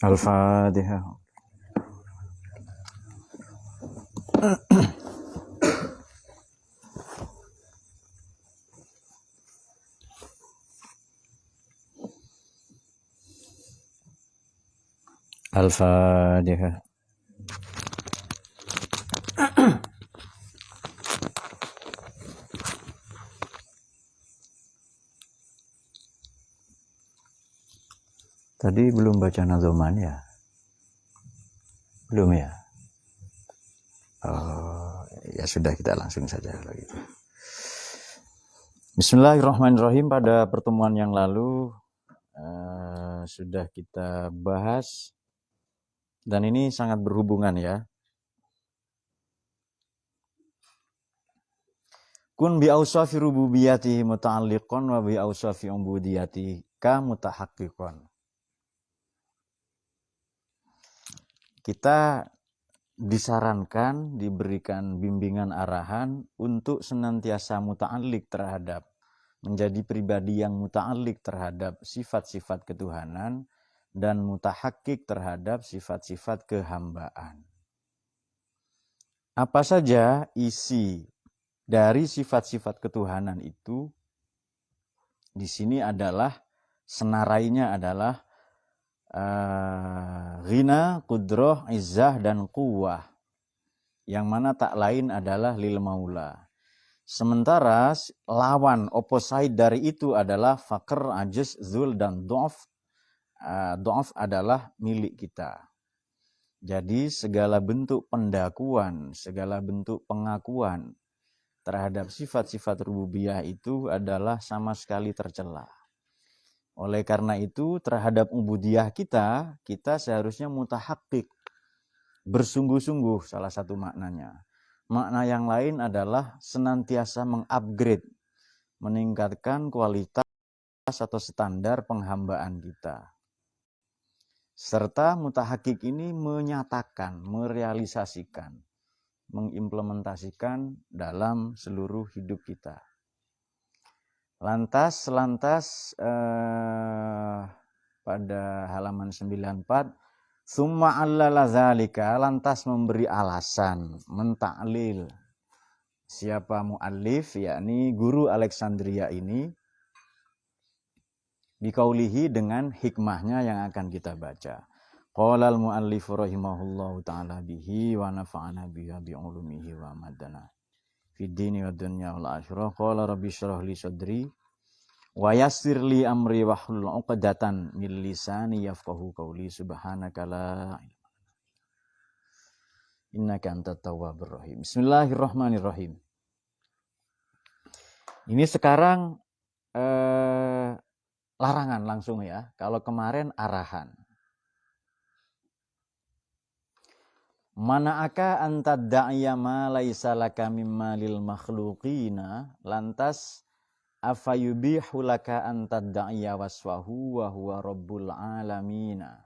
Al-Fatihah. Al-Fatihah. Tadi belum baca nazoman ya? Belum ya? Oh, ya sudah, kita langsung saja kalau gitu. Bismillahirrahmanirrahim. Pada pertemuan yang lalu sudah kita bahas, dan ini sangat berhubungan ya. Kun bi awsafi rububiyatihi muta'alliqan wa bi awsafi ubudiyatihi ka mutahaqqiqan. Kita disarankan, diberikan bimbingan arahan untuk senantiasa muta'alliq terhadap, menjadi pribadi yang muta'alliq terhadap sifat-sifat ketuhanan dan mutahaqqiq terhadap sifat-sifat kehambaan. Apa saja isi dari sifat-sifat ketuhanan itu? Di sini adalah senarainya adalah ghina, qudrah, izzah, dan quwwah. Yang mana tak lain adalah lil maula. Sementara lawan opposite dari itu adalah faqr, ajz, zul, dan do'af. Do'af adalah milik kita. Jadi segala bentuk pendakuan, segala bentuk pengakuan terhadap sifat-sifat rububiyah itu adalah sama sekali tercela. Oleh karena itu terhadap ubudiyah kita seharusnya mutahaqqiq, bersungguh-sungguh, salah satu maknanya. Makna yang lain adalah senantiasa mengupgrade, meningkatkan kualitas atau standar penghambaan kita. Serta mutahaqqiq ini menyatakan, merealisasikan, mengimplementasikan dalam seluruh hidup kita. Lantas pada halaman 94, summa allala zalika, lantas memberi alasan, mentaklil. Siapa muallif, yakni guru Alexandria ini, biqaulihi, dengan hikmahnya yang akan kita baca. Qala al-muallif rahimahullahu ta'ala bihi wa nafa'ana biha bi'ulumihi wa madana fid dini wad dunya wal akhirah. Qala rabbi shrah li sadri wa yassir li amri wahlul 'uqdatan min lisani yafqahu qawli subhanaka la innaka antat tawwabur rahim. Bismillahirrahmanirrahim. Ini sekarang larangan langsung ya. Kalau kemarin arahan. Mana'aka antad da'iya ma laisa laka mimma lil makhluqina, lantas afayubihu laka antad da'iya waswahu wa huwa rabbul alamina.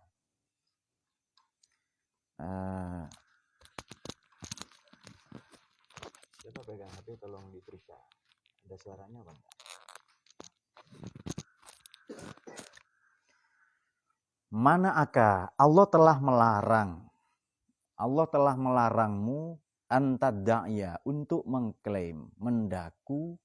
Coba pegang HP, tolong diperiksa. Ada suaranya apa enggak? Mana'aka, Allah telah melarang. Allah telah melarangmu antad da'iya, untuk mengklaim, mendaku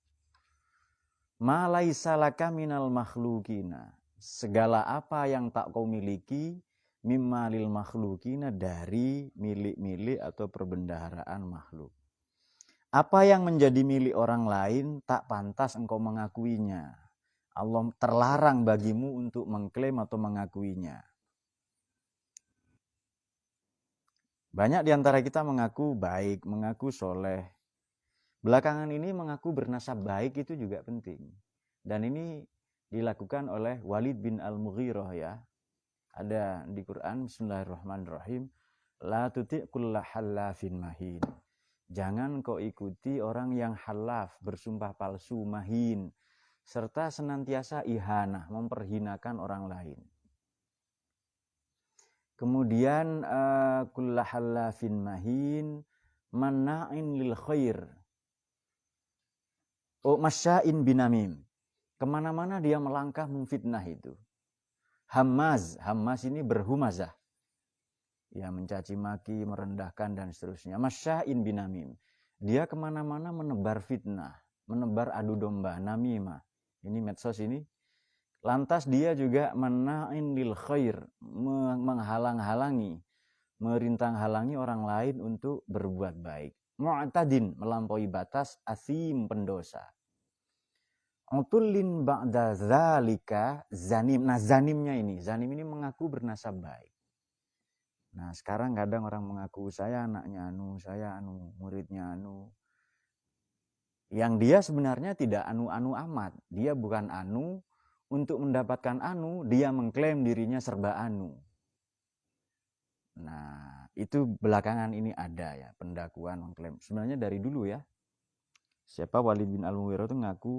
ma laisa laka minal makhlukina, segala apa yang tak kau miliki, mimma lil makhlukina, dari milik-milik atau perbendaharaan makhluk. Apa yang menjadi milik orang lain tak pantas engkau mengakuinya. Allah terlarang bagimu untuk mengklaim atau mengakuinya. Banyak di antara kita mengaku baik, mengaku soleh. Belakangan ini mengaku bernasab baik itu juga penting. Dan ini dilakukan oleh Walid bin Al-Mughirah ya. Ada di Quran, bismillahirrahmanirrahim. La tuti' kulla hallafin mahin. Jangan kau ikuti orang yang halaf, bersumpah palsu, mahin. Serta senantiasa ihanah, memperhinakan orang lain. Kemudian kulla hallafin mahin, manna'in lil khair, masya'in binamim. Kemana-mana dia melangkah memfitnah itu. Hammaz ini berhumazah. ya mencaci maki, merendahkan dan seterusnya. Masya'in binamim. Dia kemana-mana menebar fitnah, menebar adu domba, namimah. Ini medsos ini. Lantas dia juga mana'in lil khair, menghalang-halangi, merintang-halangi orang lain untuk berbuat baik. Mu'tadin, melampaui batas, asim, pendosa. Utulin ba'da zalika zanim. Nah, zanimnya ini, zanim ini mengaku bernasab baik. Nah, sekarang kadang orang mengaku saya anaknya anu, saya anu, muridnya anu. Yang dia sebenarnya tidak anu-anu amat. Dia bukan anu, untuk mendapatkan anu, dia mengklaim dirinya serba anu. Nah, itu belakangan ini ada ya, pendakuan mengklaim. Sebenarnya dari dulu ya. Siapa Walid bin Al-Mughirah itu ngaku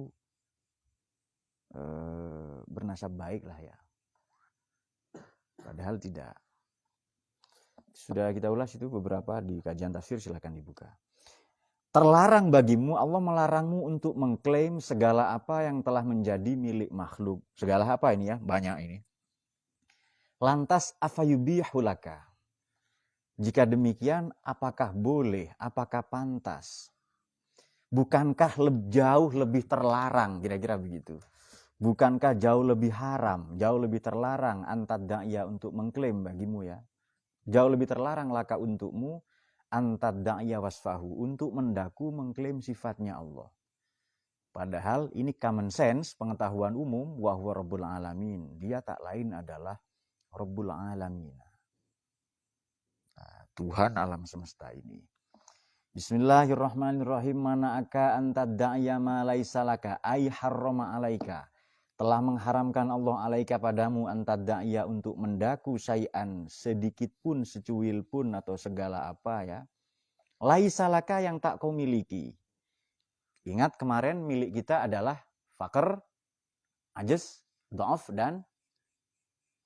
bernasab baik lah ya. Padahal tidak. Sudah kita ulas itu beberapa di kajian tafsir, silakan dibuka. Terlarang bagimu, Allah melarangmu untuk mengklaim segala apa yang telah menjadi milik makhluk. Segala apa ini ya? Banyak ini. Lantas afayubihulaka. Jika demikian, apakah boleh? Apakah pantas? Bukankah jauh lebih terlarang? Kira-kira begitu. Bukankah jauh lebih haram, jauh lebih terlarang antad da'ya untuk mengklaim bagimu ya? Jauh lebih terlarang laka untukmu antad da'ya wasfahu, untuk mendaku mengklaim sifatnya Allah. Padahal ini common sense, pengetahuan umum, wa huwa rabbul alamin. Dia tak lain adalah rabbul alamin. Nah, Tuhan alam semesta ini. Bismillahirrahmanirrahim. Mana'aka antad da'ya ma laisa laka ay harrama alaika. Telah mengharamkan Allah alaika padamu antad da'ya untuk mendaku syai'an, sedikit pun, secuil pun, atau segala apa ya. Laisa laka, yang tak kau miliki. Ingat kemarin milik kita adalah fakir, ajaz, dha'af, dan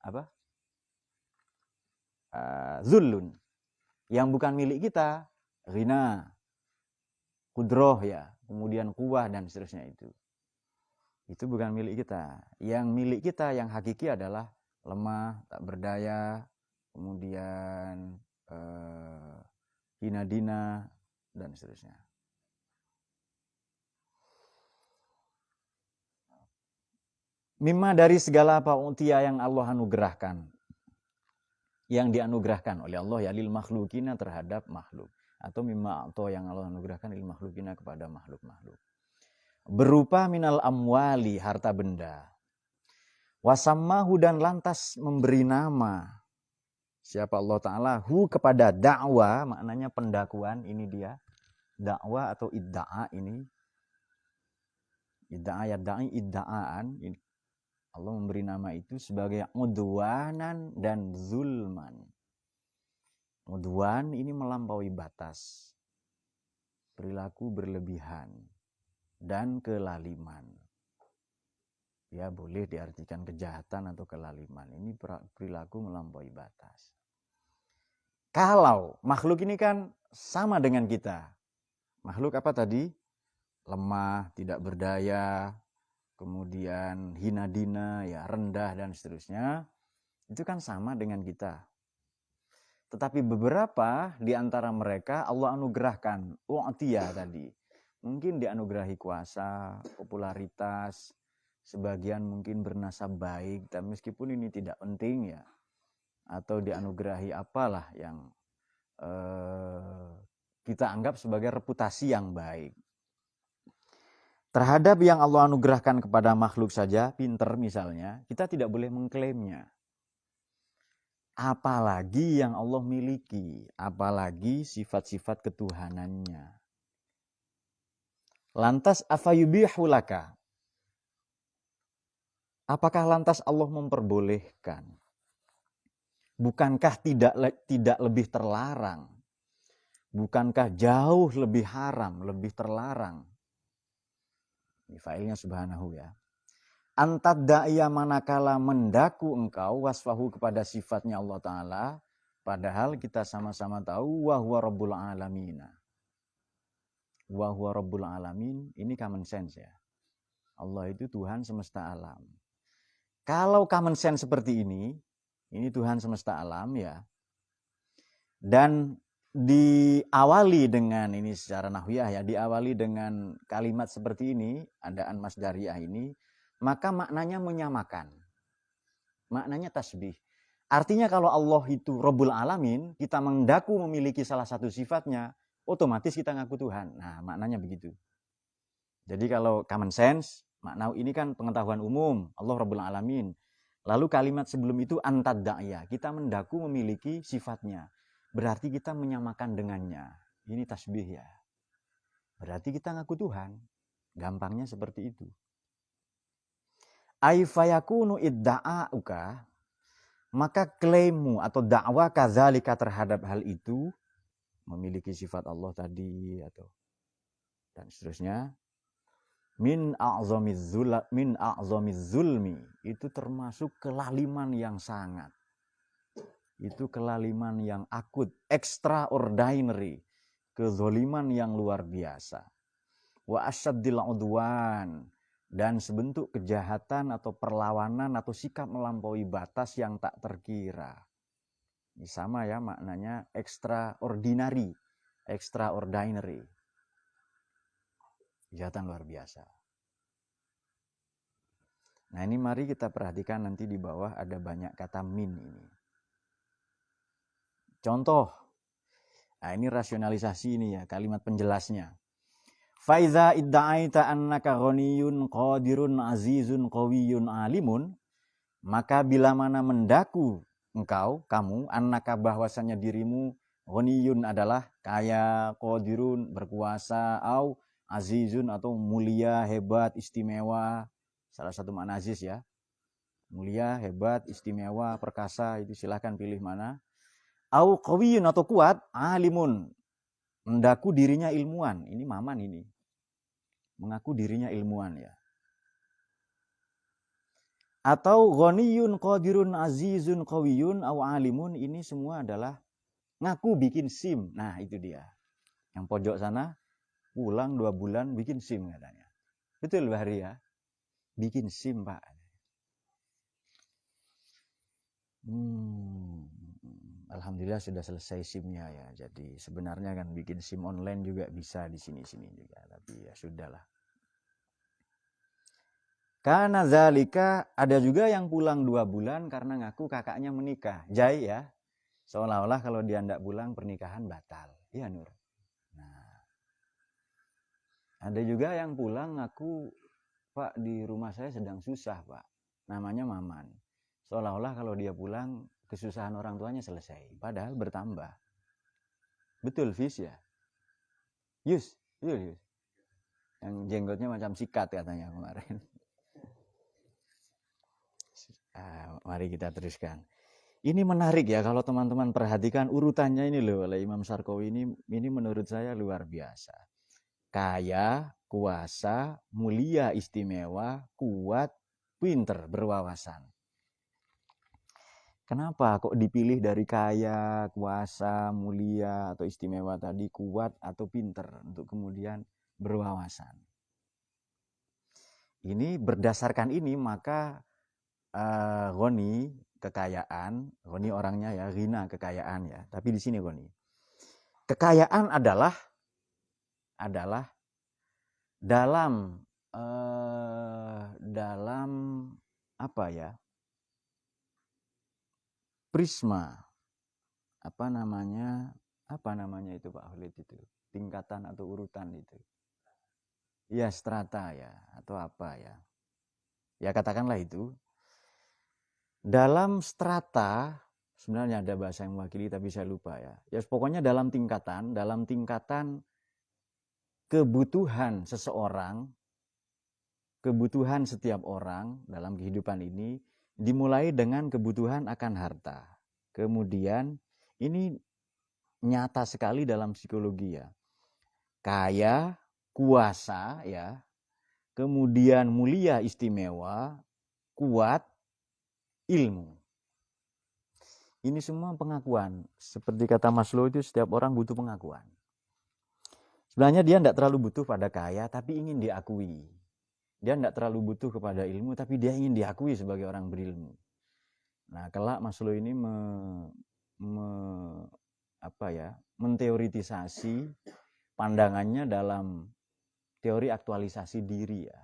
apa? Zullun. Yang bukan milik kita, ghina, kudroh ya, kemudian kuwah dan seterusnya itu. Itu bukan milik kita. Yang milik kita yang hakiki adalah lemah, tak berdaya, kemudian hina dina dan seterusnya. Mimma, dari segala apa utia yang Allah anugerahkan, yang dianugerahkan oleh Allah ya lil makhlukina, terhadap makhluk, atau mimma atau yang Allah anugerahkan lil makhlukina, kepada makhluk-makhluk. Berupa minal amwali, harta benda. Wasammahu, dan lantas memberi nama siapa Allah Ta'ala hu, kepada dakwah, maknanya pendakuan, ini dia dakwah atau idda'a ini. Idda'a yadda'i idda'aan, ini Allah memberi nama itu sebagai udwanan dan zulman. Udwan ini melampaui batas, perilaku berlebihan, dan kelaliman. Ya, boleh diartikan kejahatan atau kelaliman. Ini perilaku melampaui batas. Kalau makhluk ini kan sama dengan kita. Makhluk apa tadi? Lemah, tidak berdaya, kemudian hina dina, ya, rendah dan seterusnya. Itu kan sama dengan kita. Tetapi beberapa di antara mereka Allah anugerahkan u'tiyah tadi. Mungkin dianugerahi kuasa, popularitas, sebagian mungkin bernasab baik, dan meskipun ini tidak penting ya, atau dianugerahi apalah yang kita anggap sebagai reputasi yang baik. Terhadap yang Allah anugerahkan kepada makhluk saja, pinter misalnya, kita tidak boleh mengklaimnya. Apalagi yang Allah miliki, apalagi sifat-sifat ketuhanannya. Lantas afayubihu laka. Apakah lantas Allah memperbolehkan? Bukankah tidak lebih terlarang? Bukankah jauh lebih haram, lebih terlarang? Ini failnya subhanahu ya. Antad da'ya, manakala mendaku engkau wasfahu, kepada sifatnya Allah Ta'ala, padahal kita sama-sama tahu wa huwa rabbul alamin. Wa huwa rabbul alamin, ini common sense ya. Allah itu Tuhan semesta alam. Kalau common sense seperti ini Tuhan semesta alam ya, Dan diawali dengan ini secara nahwiyah ya, diawali dengan kalimat seperti ini, adaan masdariyah ini, maka maknanya menyamakan. Maknanya tasbih. Artinya kalau Allah itu Rabbul Alamin, kita mendaku memiliki salah satu sifatnya, otomatis kita ngaku Tuhan. Nah, maknanya begitu. Jadi kalau common sense, makna ini kan pengetahuan umum, Allah Rabbul Alamin. Lalu kalimat sebelum itu antad da'ya, kita mendaku memiliki sifatnya. Berarti kita menyamakan dengannya. Ini tasbih ya. Berarti kita ngaku Tuhan. Gampangnya seperti itu. Ai fayakunu idda'auka, maka klaimmu atau dakwah kadzalika terhadap hal itu, memiliki sifat Allah tadi atau dan seterusnya, min a'zamiz zulmi, itu termasuk kelaliman yang sangat. Itu kelaliman yang akut, extraordinary, kezoliman yang luar biasa. Wa asyaddil udwan, dan sebentuk kejahatan atau perlawanan atau sikap melampaui batas yang tak terkira. Ini sama ya maknanya extraordinary. Kejahatan luar biasa. Nah ini mari kita perhatikan nanti di bawah ada banyak kata min ini. Contoh, nah ini rasionalisasi ini ya, kalimat penjelasnya. Faiza idda'aita annaka ghaniyun qadirun azizun qawiyyun alimun, maka bila mana mendaku kamu, annaka bahwasanya dirimu, ghaniyun adalah kaya, qadirun berkuasa, au azizun atau mulia, hebat, istimewa. Salah satu makna aziz ya. Mulia, hebat, istimewa, perkasa, itu silahkan pilih mana. Au qawiyun atau kuat, alimun, mendaku dirinya ilmuwan. Ini maman ini. Mengaku dirinya ilmuwan ya. Atau ghaniyun qadirun azizun qawiyun au alimun, ini semua adalah ngaku bikin SIM. Nah, itu dia. Yang pojok sana pulang 2 bulan bikin SIM katanya. Betul Bahri ya? Bikin SIM, Pak. Alhamdulillah sudah selesai SIM-nya ya. Jadi sebenarnya kan bikin SIM online juga bisa di sini-sini juga, tapi ya sudahlah. Karena zalika, ada juga yang pulang 2 bulan karena ngaku kakaknya menikah. Jai ya. Seolah-olah kalau dia tidak pulang pernikahan batal. Iya Nur. Nah, ada juga yang pulang ngaku, Pak di rumah saya sedang susah Pak. Namanya Maman. Seolah-olah kalau dia pulang kesusahan orang tuanya selesai. Padahal bertambah. Betul Fis ya? Yus, betul Yus. Yang jenggotnya macam sikat katanya kemarin. Mari kita teruskan. Ini menarik ya kalau teman-teman perhatikan urutannya ini loh oleh Imam Syarqawi ini menurut saya luar biasa. Kaya, kuasa, mulia, istimewa, kuat, pinter, berwawasan. Kenapa kok dipilih dari kaya, kuasa, mulia, atau istimewa tadi, kuat atau pinter untuk kemudian berwawasan? Ini berdasarkan ini maka Ghani kekayaan, Ghani orangnya ya, Ghina kekayaan ya. Tapi di sini Ghani. Kekayaan adalah dalam apa ya? Prisma apa namanya itu Pak Khalid itu? Tingkatan atau urutan itu. Ya, strata ya atau apa ya. Ya katakanlah itu. Dalam strata, sebenarnya ada bahasa yang mewakili tapi saya lupa ya. Ya pokoknya dalam tingkatan kebutuhan seseorang, kebutuhan setiap orang dalam kehidupan ini dimulai dengan kebutuhan akan harta. Kemudian ini nyata sekali dalam psikologi ya. Kaya, kuasa ya. Kemudian mulia, istimewa, kuat, ilmu. Ini semua pengakuan. Seperti kata Maslow itu setiap orang butuh pengakuan. Sebenarnya dia tidak terlalu butuh pada kaya, tapi ingin diakui. Dia tidak terlalu butuh kepada ilmu, tapi dia ingin diakui sebagai orang berilmu. Nah, kelak Maslow ini menteoritisasi pandangannya dalam teori aktualisasi diri ya,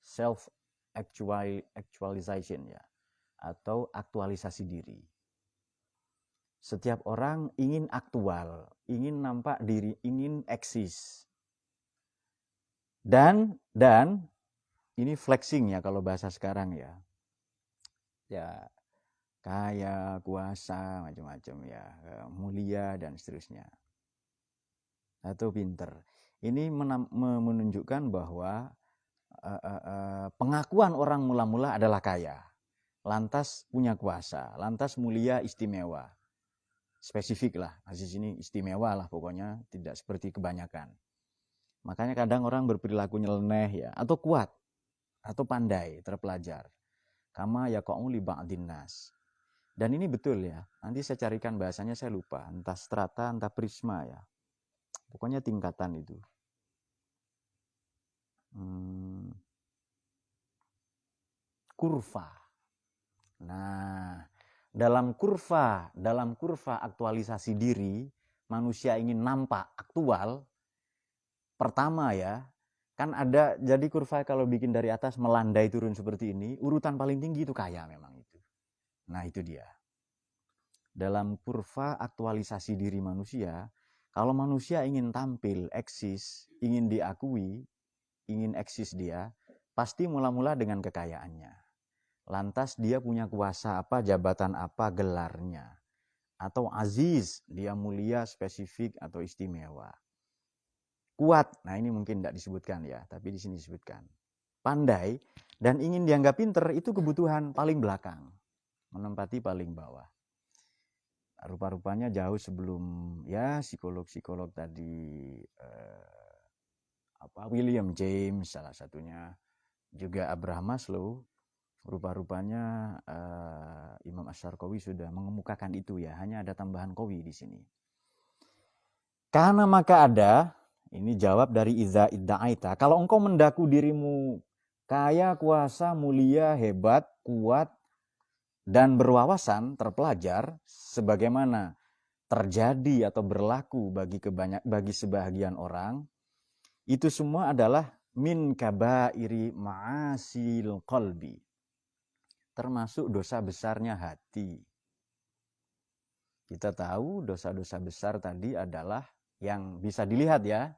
self actualization ya, atau aktualisasi diri. Setiap orang ingin aktual, ingin nampak diri, ingin eksis. Dan ini flexing ya kalau bahasa sekarang ya. Ya, kaya, kuasa, macam-macam ya, mulia dan seterusnya. Atau pinter. Ini menunjukkan bahwa pengakuan orang mula-mula adalah kaya, lantas punya kuasa, lantas mulia, istimewa. Spesifik lah, Aziz ini istimewa lah pokoknya, tidak seperti kebanyakan. Makanya kadang orang berperilaku nyeleneh ya, atau kuat, atau pandai, terpelajar. Kama yaqa'u li ba'din nas. Dan ini betul ya, nanti saya carikan bahasanya, saya lupa, entah strata, entah prisma ya. Pokoknya tingkatan itu. Kurva. Nah, dalam kurva aktualisasi diri, manusia ingin nampak aktual. Pertama ya, kan ada, jadi kurva kalau bikin dari atas melandai turun seperti ini, urutan paling tinggi itu kaya memang itu. Nah itu dia. Dalam kurva aktualisasi diri manusia, kalau manusia ingin tampil, eksis, ingin diakui, ingin eksis dia, pasti mula-mula dengan kekayaannya. Lantas dia punya kuasa apa, jabatan apa, gelarnya. Atau aziz, dia mulia, spesifik, atau istimewa. Kuat, nah ini mungkin tidak disebutkan ya, tapi di sini disebutkan. Pandai dan ingin dianggap pinter, itu kebutuhan paling belakang, menempati paling bawah. Rupa-rupanya jauh sebelum ya psikolog-psikolog tadi, William James salah satunya, juga Abraham Maslow, rupa-rupanya Imam Asy-Syarqawi sudah mengemukakan itu ya, hanya ada tambahan qawi di sini. Karena maka ada, ini jawab dari iza idda'aita. Kalau engkau mendaku dirimu kaya, kuasa, mulia, hebat, kuat, dan berwawasan, terpelajar, sebagaimana terjadi atau berlaku bagi sebahagian orang, itu semua adalah min kabairi ma'asil qalbi. Termasuk dosa besarnya hati. Kita tahu dosa-dosa besar tadi adalah yang bisa dilihat ya.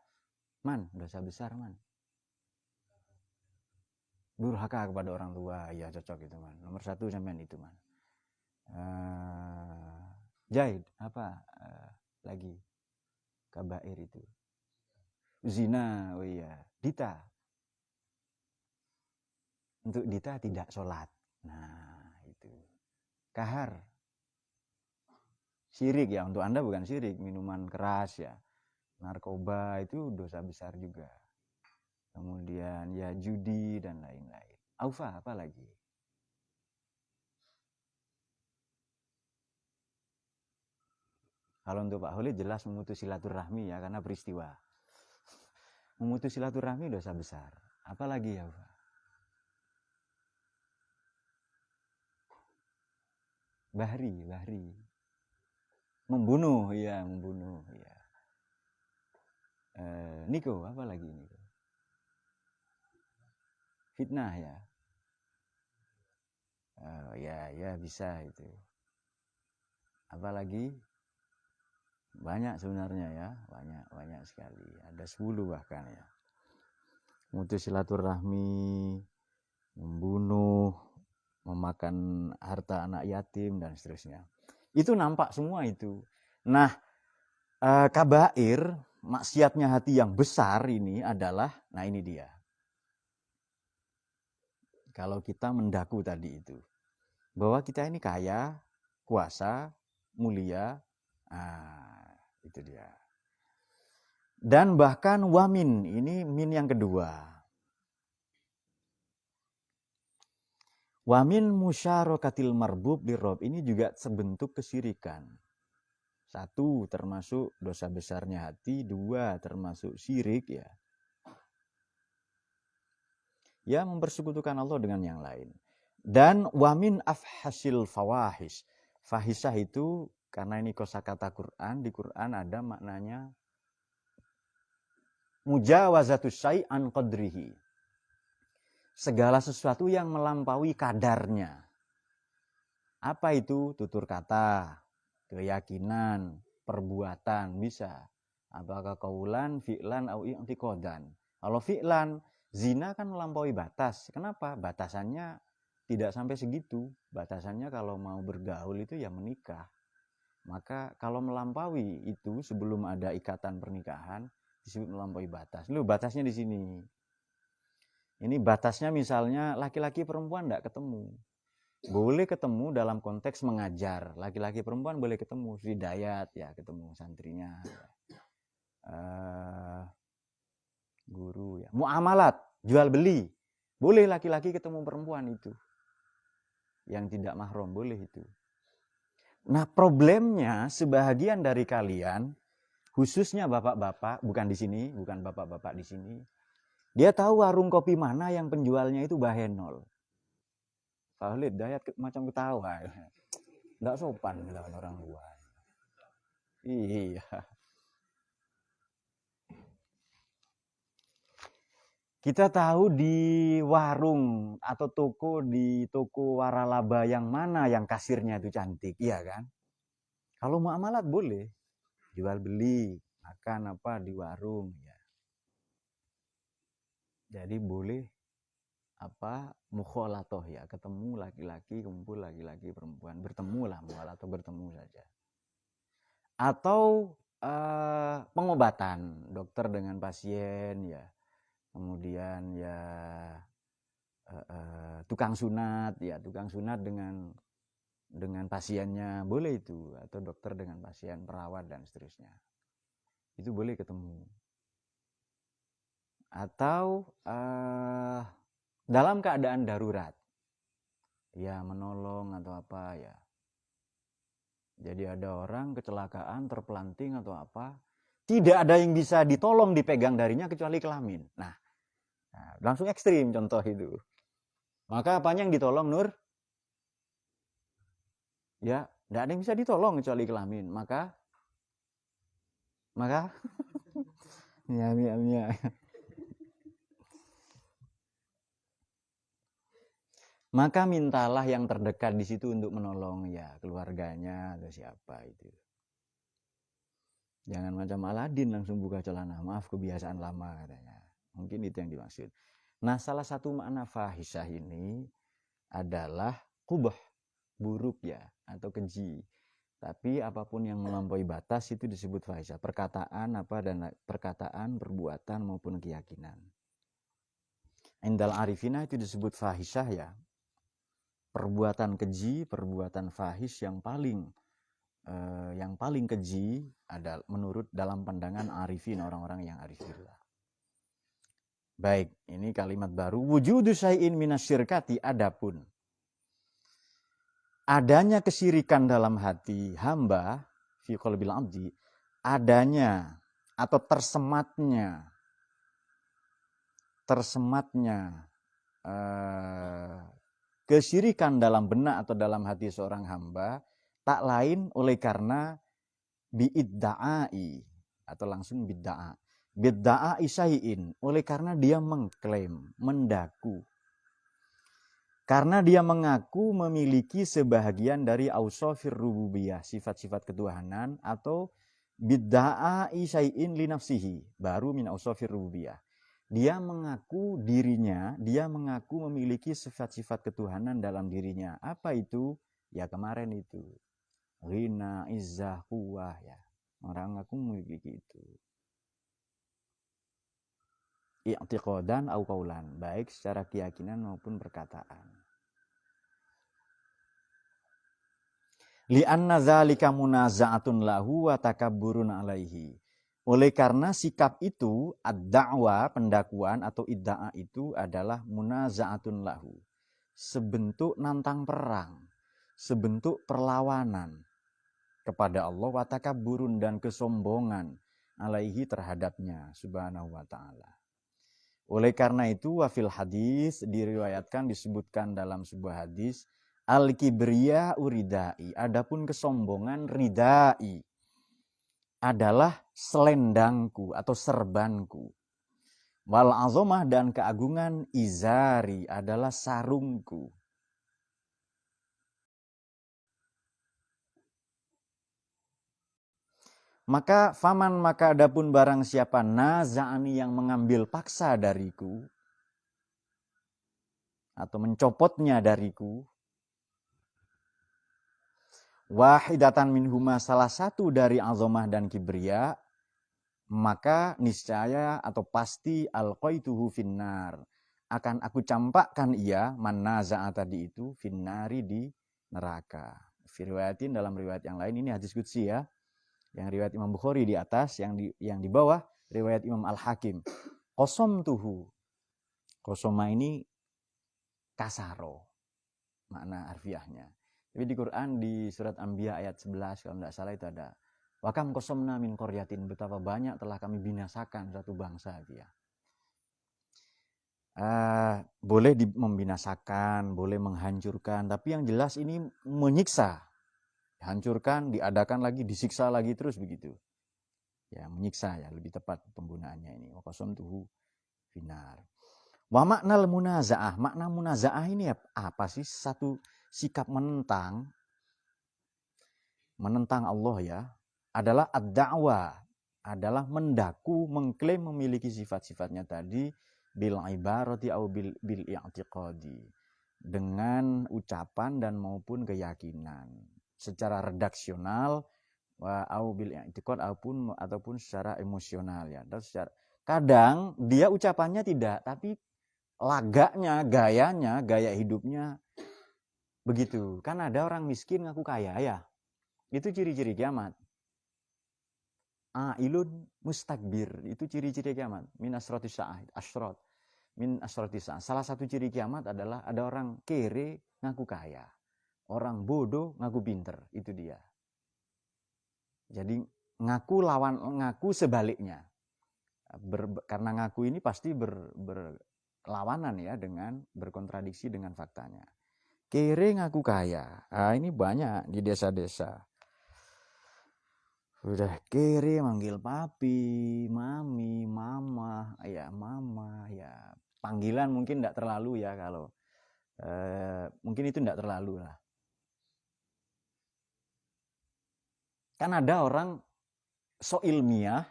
Man, dosa besar man. Durhaka kepada orang tua, ya cocok itu man. Nomor 1 sampean itu man. Jaid, apa lagi? Kabair itu. Zina, oh iya. Dita. Untuk dita tidak sholat. Nah, itu. Kahar. Syirik ya, untuk Anda bukan syirik, minuman keras ya. Narkoba itu dosa besar juga. Kemudian ya judi dan lain-lain. Aufa, apa lagi? Kalau untuk Pak Holid jelas memutus silaturahmi ya, karena peristiwa. Memutus silaturahmi dosa besar. Apa lagi ya, Aufa? Bahri. Membunuh ya. Niko, apa lagi Niko? Fitnah ya. Ya bisa itu. Apalagi banyak sebenarnya ya, banyak sekali. Ada 10 bahkan ya. Memutus silaturahmi, membunuh, memakan harta anak yatim dan seterusnya. Itu nampak semua itu. Nah, kabair, maksiatnya hati yang besar ini adalah, nah ini dia. Kalau kita mendaku tadi itu, bahwa kita ini kaya, kuasa, mulia, itu dia. Dan bahkan wamin, ini min yang kedua. Wamin musyarakatil marbub lirob, ini juga sebentuk kesyirikan. 1, termasuk dosa besarnya hati. 2, termasuk syirik ya. Ya, mempersekutukan Allah dengan yang lain. Dan wamin afhasil fawahish. Fahisah itu Karena ini kosakata Quran, di Quran ada maknanya mujawazatus syai' an qadrihi. Segala sesuatu yang melampaui kadarnya. Apa itu? Tutur kata, keyakinan, perbuatan, bisa. Apakah qaulan, fi'lan, au i'tiqadan. Kalau fi'lan, zina kan melampaui batas. Kenapa? Batasannya tidak sampai segitu. Batasannya kalau mau bergaul itu ya menikah. Maka kalau melampaui itu sebelum ada ikatan pernikahan disebut melampaui batas. Loh, batasnya di sini. Ini batasnya misalnya laki-laki perempuan tidak ketemu. Boleh ketemu dalam konteks mengajar. Laki-laki perempuan boleh ketemu. Hidayat ya ketemu santrinya. Guru ya. Muamalat, jual beli. Boleh laki-laki ketemu perempuan itu. Yang tidak mahram boleh itu. Nah, problemnya sebahagian dari kalian, khususnya bapak-bapak, bukan di sini, bukan bapak-bapak di sini. Dia tahu warung kopi mana yang penjualnya itu bahenol. Pak Khalid, Dayat macam ketawa. Nggak sopan lawan orang tua. Iya. Kita tahu di warung atau toko, di toko waralaba yang mana yang kasirnya itu cantik, iya kan? Kalau muamalat boleh. Jual beli, makan apa di warung ya. Jadi boleh apa mukhalatoh ya, ketemu laki-laki, kumpul laki-laki perempuan, bertemu lah mukhalatoh, bertemu saja. Atau pengobatan, dokter dengan pasien ya. Kemudian ya tukang sunat ya, tukang sunat dengan pasiennya boleh itu, atau dokter dengan pasien, perawat dan seterusnya. Itu boleh ketemu. Atau dalam keadaan darurat. Ya, menolong atau apa ya. Jadi ada orang kecelakaan, terpelanting atau apa, tidak ada yang bisa ditolong dipegang darinya kecuali kelamin. Nah, langsung ekstrim contoh itu. Maka apanya yang ditolong, Nur? Ya, tidak ada yang bisa ditolong kecuali kelamin. Maka ya. Maka mintalah yang terdekat di situ untuk menolong ya, keluarganya atau siapa itu. Jangan macam Aladin langsung buka celana. Maaf, kebiasaan lama katanya. Mungkin itu yang dimaksud. Nah, salah satu makna fahisyah ini adalah qubah, buruk ya, atau keji. Tapi apapun yang melampaui batas itu disebut fahisyah. Perkataan apa dan perkataan, perbuatan maupun keyakinan. Indal arifina itu disebut fahisyah ya. Perbuatan keji, perbuatan fahish yang paling keji adalah menurut dalam pandangan arifin, orang-orang yang arifillah. Baik, ini kalimat baru. Wujudu syai'in minasyirkati, adapun adanya kesyirikan dalam hati hamba, fi qalbil abdi, adanya atau tersematnya kesyirikan dalam benak atau dalam hati seorang hamba, tak lain oleh karena bi'idda'ai atau langsung bidda'a. Bidda'a syai'in, oleh karena dia mengklaim, mendaku. Karena dia mengaku memiliki sebahagian dari ausofir rububiyah, sifat-sifat ketuhanan, atau bidda'a syai'in li nafsihi, baru min ausofir rububiyah. Dia mengaku dirinya, dia mengaku memiliki sifat-sifat ketuhanan dalam dirinya. Apa itu? Ya kemarin itu. Ghina, izzah, quwwah ya. Orang ngaku memiliki itu. I'tiqadan au qaulan, baik secara keyakinan maupun perkataan. Li'anna dzalika munaza'atun lahu wa takabburun alaihi. Oleh karena sikap itu, ad-da'wa, pendakwaan atau idda'a itu adalah munaza'atun lahu. Sebentuk nantang perang, sebentuk perlawanan kepada Allah, wa takabburun, dan kesombongan alaihi terhadapnya subhanahu wa ta'ala. Oleh karena itu wafil hadis diriwayatkan, disebutkan dalam sebuah hadis, Al-kibriya uridai. Adapun kesombongan ridai adalah selendangku atau serbanku. Wal azomah dan keagungan izari adalah sarungku. Maka faman maka adapun barang siapa naza'ani yang mengambil paksa dariku atau mencopotnya dariku, wahidatan minhuma salah satu dari azomah dan kibriya, maka niscaya atau pasti alqaituhu finnar, akan aku campakkan ia manaza'a tadi itu finnari di neraka. Riwayatin dalam riwayat yang lain, ini hadis qudsi ya. Yang riwayat Imam Bukhari di atas, yang di bawah riwayat Imam Al-Hakim. Qasomtuhu. Qasoma ini kasaro makna harfiahnya. Tapi di Quran di surat Anbiya ayat 11 kalau tidak salah itu ada wakam qasomna min qaryatin, betapa banyak telah kami binasakan satu bangsa dia. Boleh membinasakan, boleh menghancurkan, tapi yang jelas ini menyiksa. Hancurkan, diadakan lagi, disiksa lagi terus begitu. Ya, menyiksa ya, lebih tepat penggunaannya ini. Wa qasamtuhu finar. Wa maknal munazaah. Makna munazaah ini apa sih? Satu sikap menentang Allah ya, adalah ad-da'wa, adalah mendaku, mengklaim memiliki sifat-sifatnya tadi bil ibarati au bil i'tiqadi, dengan ucapan dan maupun keyakinan. Secara redaksional au bil i'tiqad ataupun secara emosional ya. Kadang dia ucapannya tidak, tapi lagaknya, gayanya, gaya hidupnya begitu. Kan ada orang miskin ngaku kaya ya. Itu ciri-ciri kiamat. Ilun mustakbir, itu ciri-ciri kiamat. Min asratis sa'ah, asrat. Min asratis sa'ah. Salah satu ciri kiamat adalah ada orang kere ngaku kaya. Orang bodoh ngaku pinter, itu dia. Jadi ngaku sebaliknya. Karena ngaku ini pasti berlawanan ya, dengan berkontradiksi dengan faktanya. Kere ngaku kaya. Ini banyak di desa-desa. Udah kere manggil papi, mami, mama, ya. Panggilan mungkin tidak terlalu ya, kalau mungkin itu tidak terlalu lah. Kan ada orang so ilmiah,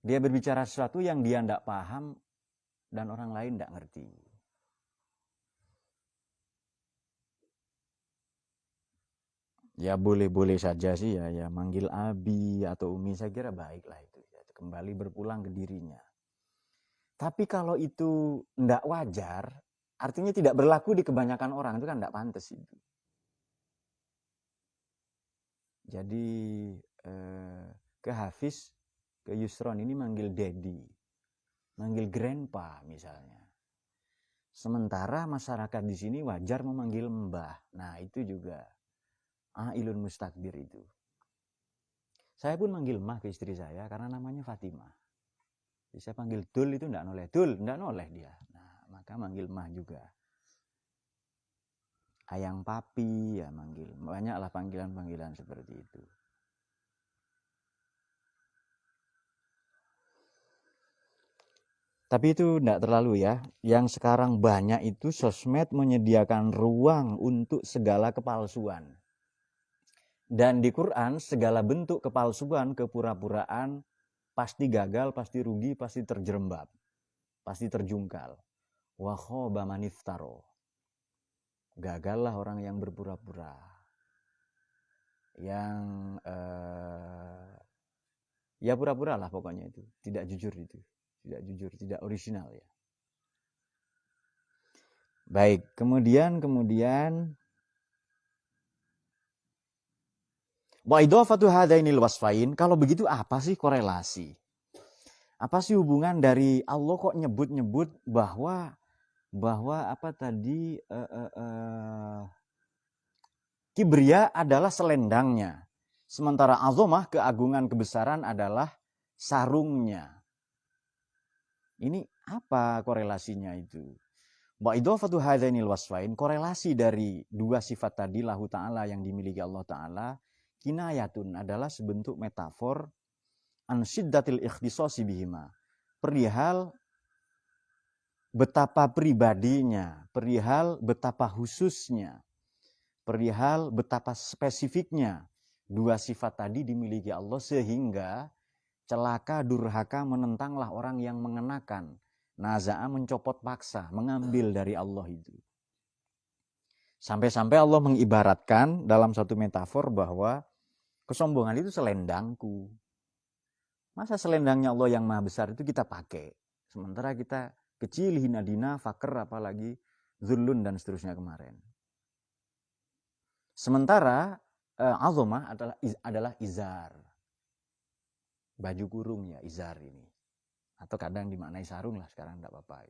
dia berbicara sesuatu yang dia tidak paham dan orang lain tidak ngerti. Ya boleh-boleh saja sih ya manggil abi atau umi, saya kira baiklah itu ya, kembali berpulang ke dirinya. Tapi kalau itu tidak wajar, artinya tidak berlaku di kebanyakan orang, itu kan tidak pantas itu. Jadi ke Hafiz, ke Yusron ini manggil daddy, manggil grandpa misalnya. Sementara masyarakat di sini wajar memanggil mbah. Nah itu juga ilun mustakbir itu. Saya pun manggil mah ke istri saya karena namanya Fatimah. Jadi saya panggil Dul itu tidak noleh. Dul, tidak noleh dia. Nah maka manggil mah juga. Ayang papi ya manggil. Banyaklah panggilan-panggilan seperti itu. Tapi itu tidak terlalu ya. Yang sekarang banyak itu sosmed menyediakan ruang untuk segala kepalsuan. Dan di Quran segala bentuk kepalsuan, kepura-puraan pasti gagal, pasti rugi, pasti terjerembab, pasti terjungkal. Wa khaba man iftara. Gagallah orang yang berpura-pura, yang ya pura-pura lah pokoknya itu, tidak jujur itu, tidak original ya. Baik, kemudian wa idhafatu hadainil wasfain, kalau begitu apa sih korelasi? Apa sih hubungan dari Allah kok nyebut-nyebut bahwa apa tadi kibriya adalah selendangnya, sementara azomah, keagungan, kebesaran adalah sarungnya. Ini apa korelasinya itu? Wa idhafatu hadzainil wasfain, korelasi dari dua sifat tadi lahu ta'ala yang dimiliki Allah Ta'ala, kinayatun adalah sebentuk metafor an syiddatil ikhtisasi bihima, perihal betapa pribadinya, perihal betapa khususnya, perihal betapa spesifiknya dua sifat tadi dimiliki Allah, sehingga celaka durhaka menentanglah orang yang mengenakan, naza'a mencopot paksa, mengambil dari Allah itu. Sampai-sampai Allah mengibaratkan dalam satu metafor bahwa kesombongan itu selendangku. Masa selendangnya Allah yang maha besar itu kita pakai, sementara kita kecil, hina dina, fakir, apalagi zulun dan seterusnya kemarin. Sementara azomah adalah izar, baju kurung ya, izar ini, atau kadang dimaknai sarung lah, sekarang tidak apa-apa.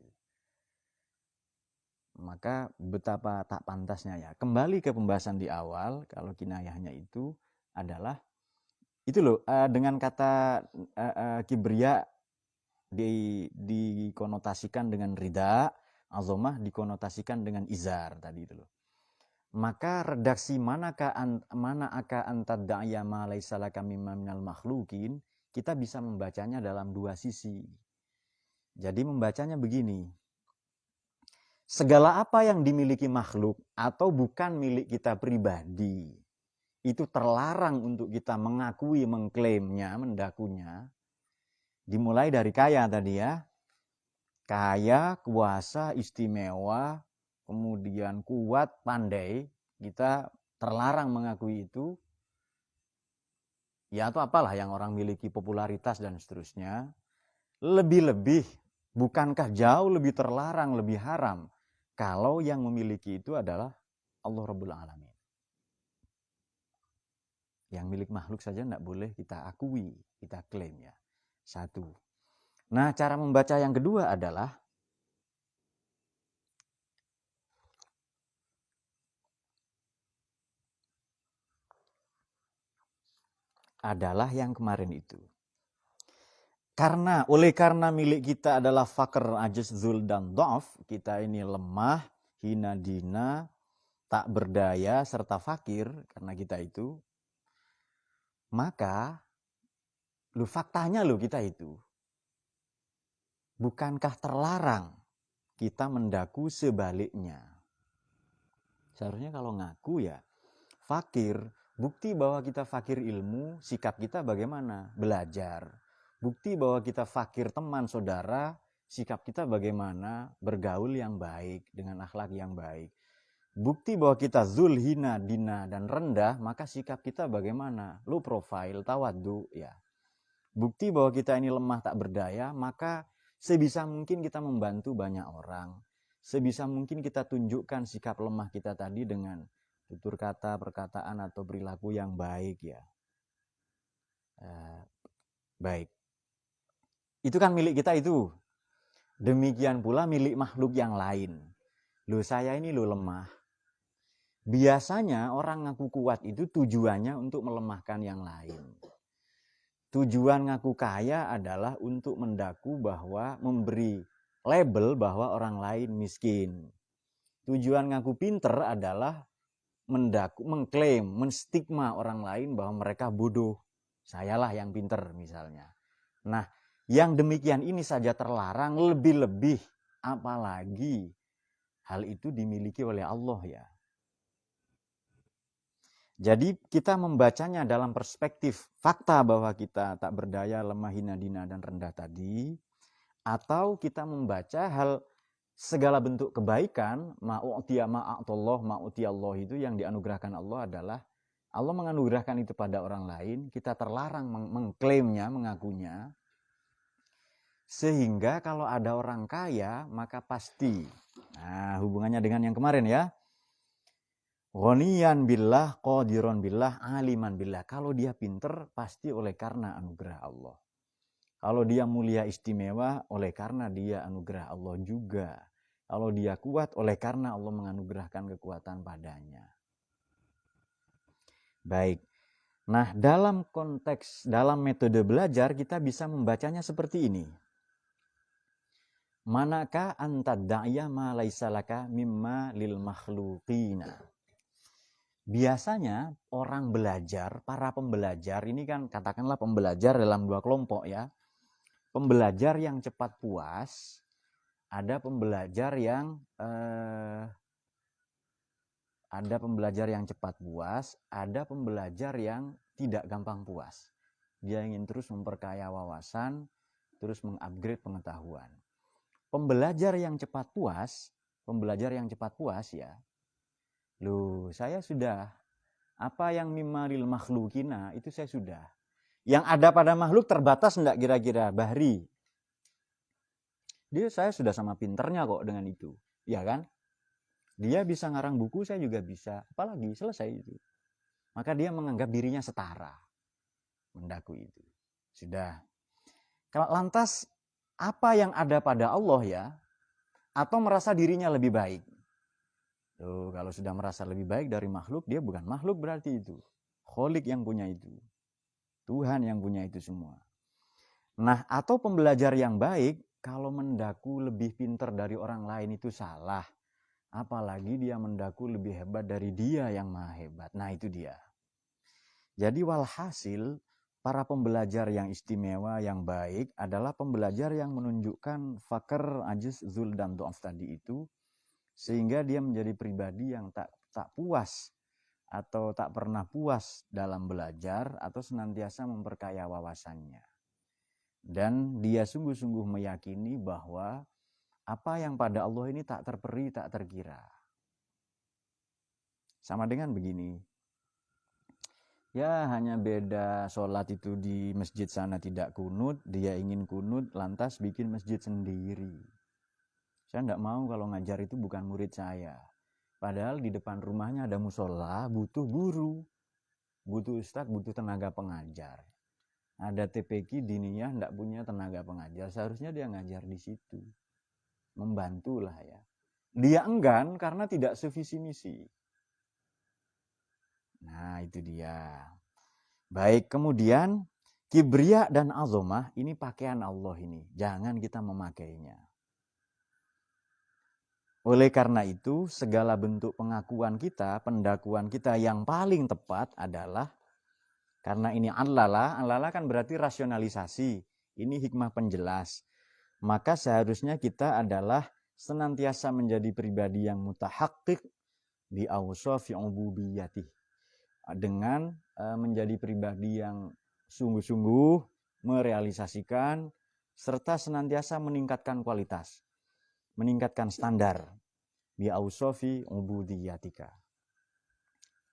Maka betapa tak pantasnya ya. Kembali ke pembahasan di awal, kalau kinayahnya itu adalah itu loh, dengan kata kibria dikonotasikan dengan rida, azomah dikonotasikan dengan izar tadi itu loh. Maka redaksi mana aka antad da'ya ma laisa laka mimma minal makhlukin, kita bisa membacanya dalam dua sisi. Jadi membacanya begini, segala apa yang dimiliki makhluk atau bukan milik kita pribadi, itu terlarang untuk kita mengakui, mengklaimnya, mendakunya. Dimulai dari kaya tadi ya, kaya, kuasa, istimewa, kemudian kuat, pandai, kita terlarang mengakui itu. Ya atau apalah yang orang miliki, popularitas dan seterusnya. Lebih-lebih, bukankah jauh lebih terlarang, lebih haram kalau yang memiliki itu adalah Allah Rabbul Alamin. Yang milik makhluk saja tidak boleh kita akui, kita klaim ya. Satu. Nah, cara membaca yang kedua adalah yang kemarin itu. Oleh karena milik kita adalah fakir, ajiz, zul, dan dhaf, kita ini lemah, hina dina, tak berdaya, serta fakir, karena kita itu, maka faktanya kita itu, bukankah terlarang kita mendaku sebaliknya? Seharusnya kalau ngaku ya fakir, bukti bahwa kita fakir ilmu, sikap kita bagaimana? Belajar. Bukti bahwa kita fakir teman, saudara, sikap kita bagaimana? Bergaul yang baik, dengan akhlak yang baik. Bukti bahwa kita zul, hina, dina, dan rendah, maka sikap kita bagaimana? Low profile, tawaddu, ya. Bukti bahwa kita ini lemah tak berdaya, maka sebisa mungkin kita membantu banyak orang. Sebisa mungkin kita tunjukkan sikap lemah kita tadi dengan tutur kata, perkataan, atau perilaku yang baik ya. Baik. Itu kan milik kita itu. Demikian pula milik makhluk yang lain. Saya ini lemah. Biasanya orang ngaku kuat itu tujuannya untuk melemahkan yang lain. Tujuan ngaku kaya adalah untuk mendaku bahwa memberi label bahwa orang lain miskin. Tujuan ngaku pinter adalah mendaku, mengklaim, menstigma orang lain bahwa mereka bodoh. Sayalah yang pinter misalnya. Nah, yang demikian ini saja terlarang, lebih-lebih apalagi hal itu dimiliki oleh Allah ya. Jadi kita membacanya dalam perspektif fakta bahwa kita tak berdaya, lemah, hina, dina, dan rendah tadi, atau kita membaca hal segala bentuk kebaikan, ma'utiyallah itu yang dianugerahkan Allah adalah Allah menganugerahkan itu pada orang lain, kita terlarang mengklaimnya, mengakunya, sehingga kalau ada orang kaya maka pasti, nah hubungannya dengan yang kemarin ya, ghaniyan billah, qadiron billah, aliman billah. Kalau dia pinter, pasti oleh karena anugerah Allah. Kalau dia mulia istimewa, oleh karena dia anugerah Allah juga. Kalau dia kuat, oleh karena Allah menganugerahkan kekuatan padanya. Baik. Nah, dalam konteks, dalam metode belajar, kita bisa membacanya seperti ini. Manakah antada'ya ma laisa laka mimma lil makhluqina. Biasanya orang belajar, para pembelajar ini kan katakanlah pembelajar dalam dua kelompok ya. Pembelajar yang cepat puas, ada pembelajar yang cepat puas, ada pembelajar yang tidak gampang puas. Dia ingin terus memperkaya wawasan, terus mengupgrade pengetahuan. Pembelajar yang cepat puas ya. Loh, saya sudah apa yang mimaril makhlukina itu saya sudah. Yang ada pada makhluk terbatas enggak kira-kira Bahri? Saya sudah sama pinternya kok dengan itu. Ya kan? Dia bisa ngarang buku, saya juga bisa. Apalagi selesai itu. Maka dia menganggap dirinya setara. Mendaku itu. Sudah. Lantas apa yang ada pada Allah ya? Atau merasa dirinya lebih baik? Tuh, kalau sudah merasa lebih baik dari makhluk, dia bukan makhluk berarti itu. Kholik yang punya itu. Tuhan yang punya itu semua. Nah, atau pembelajar yang baik, kalau mendaku lebih pintar dari orang lain itu salah. Apalagi dia mendaku lebih hebat dari dia yang maha hebat. Nah, itu dia. Jadi walhasil, para pembelajar yang istimewa, yang baik, adalah pembelajar yang menunjukkan fakir, ajiz, zul, dan do'af tadi itu, sehingga dia menjadi pribadi yang tak puas atau tak pernah puas dalam belajar atau senantiasa memperkaya wawasannya. Dan dia sungguh-sungguh meyakini bahwa apa yang pada Allah ini tak terperi, tak terkira. Sama dengan begini. Ya hanya beda sholat itu di masjid sana tidak kunut, dia ingin kunut lantas bikin masjid sendiri. Saya tidak mau kalau ngajar itu bukan murid saya. Padahal di depan rumahnya ada musola, butuh guru, butuh ustadz, butuh tenaga pengajar. Ada TPQ diniyah tidak punya tenaga pengajar, seharusnya dia ngajar di situ. Membantulah ya. Dia enggan karena tidak sevisi misi. Nah itu dia. Baik, kemudian kibria dan azomah ini pakaian Allah ini. Jangan kita memakainya. Oleh karena itu, segala bentuk pengakuan kita, pendakuan kita yang paling tepat adalah, karena ini anlala kan berarti rasionalisasi, ini hikmah penjelas. Maka seharusnya kita adalah senantiasa menjadi pribadi yang mutahaqqik bi awsafi ubudiyatih. Dengan menjadi pribadi yang sungguh-sungguh merealisasikan serta senantiasa meningkatkan kualitas, meningkatkan standar bi awsafi ubudiyatika.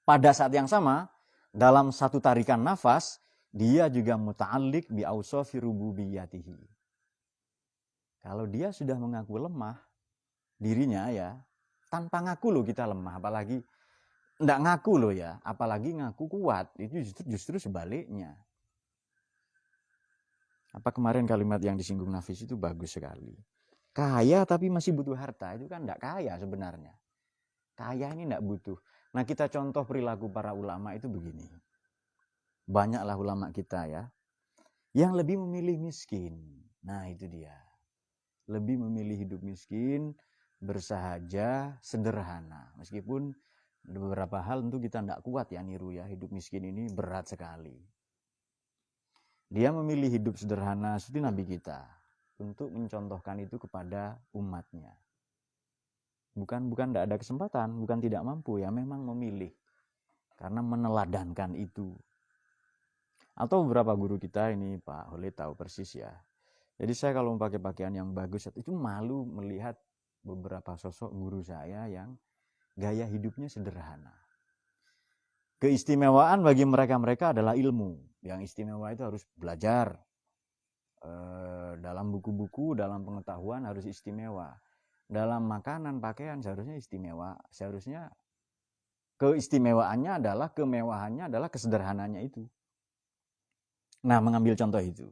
Pada saat yang sama, dalam satu tarikan nafas, dia juga muta'alliq bi awsafi rububiyatihi. Kalau dia sudah mengaku lemah dirinya ya, tanpa ngaku loh kita lemah, apalagi enggak ngaku loh ya, apalagi ngaku kuat, itu justru sebaliknya. Apa kemarin kalimat yang disinggung Nafis itu bagus sekali. Kaya tapi masih butuh harta, itu kan enggak kaya sebenarnya. Kaya ini enggak butuh. Nah kita contoh perilaku para ulama itu begini. Banyaklah ulama kita ya, yang lebih memilih miskin. Nah itu dia. Lebih memilih hidup miskin, bersahaja, sederhana. Meskipun beberapa hal tentu kita tidak kuat ya niru ya, hidup miskin ini berat sekali. Dia memilih hidup sederhana seperti Nabi kita untuk mencontohkan itu kepada umatnya. Bukan tidak ada kesempatan, bukan tidak mampu ya, memang memilih karena meneladankan itu. Atau beberapa guru kita ini Pak Holid tahu persis ya. Jadi saya kalau memakai pakaian yang bagus itu malu melihat beberapa sosok guru saya yang gaya hidupnya sederhana. Keistimewaan bagi mereka adalah ilmu. Yang istimewa itu harus belajar. Dalam buku-buku, dalam pengetahuan harus istimewa. Dalam makanan, pakaian seharusnya istimewa. Seharusnya keistimewaannya adalah, kemewahannya adalah kesederhanaannya itu. Nah, mengambil contoh itu.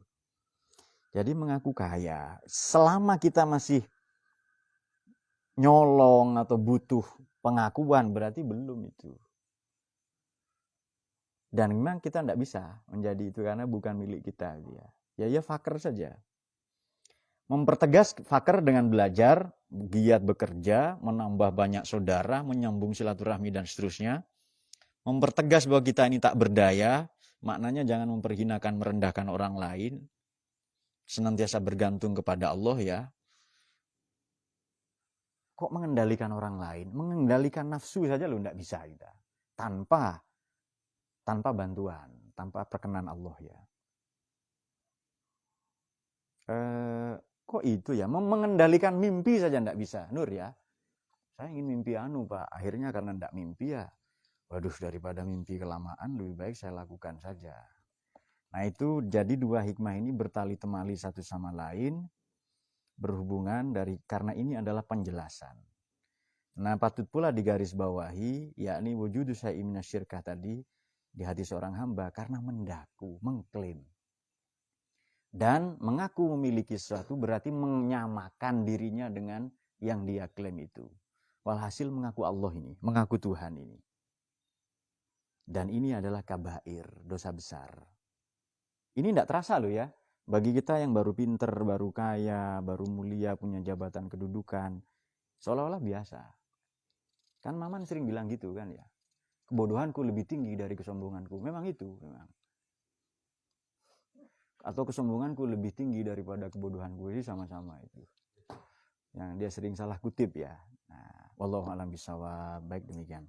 Jadi mengaku kaya. Selama kita masih nyolong atau butuh pengakuan, berarti belum itu. Dan memang kita tidak bisa menjadi itu karena bukan milik kita dia. Ya fakir saja. Mempertegas fakir dengan belajar, giat bekerja, menambah banyak saudara, menyambung silaturahmi dan seterusnya. Mempertegas bahwa kita ini tak berdaya, maknanya jangan memperhinakan, merendahkan orang lain. Senantiasa bergantung kepada Allah ya. Kok mengendalikan orang lain? Mengendalikan nafsu saja lo enggak bisa kita. Tanpa bantuan, tanpa perkenan Allah ya. Kok itu ya? Mengendalikan mimpi saja enggak bisa, Nur ya. Saya ingin mimpi Pak. Akhirnya karena enggak mimpi ya. Waduh, daripada mimpi kelamaan lebih baik saya lakukan saja. Nah itu jadi dua hikmah ini bertali temali satu sama lain, berhubungan karena ini adalah penjelasan. Nah patut pula digarisbawahi, yakni wujudu syai'in minasyirkah tadi di hati seorang hamba karena mendaku, mengklaim. Dan mengaku memiliki sesuatu berarti menyamakan dirinya dengan yang dia klaim itu. Walhasil mengaku Allah ini, mengaku Tuhan ini. Dan ini adalah kabair, dosa besar. Ini tidak terasa loh ya. Bagi kita yang baru pinter, baru kaya, baru mulia, punya jabatan kedudukan. Seolah-olah biasa. Kan Maman sering bilang gitu kan ya. Kebodohanku lebih tinggi dari kesombonganku. Memang itu. Memang. Atau kesombonganku lebih tinggi daripada kebodohanku. Ini sama-sama itu. Yang dia sering salah kutip ya. Nah, wallahu a'lam bishawab. Baik demikian.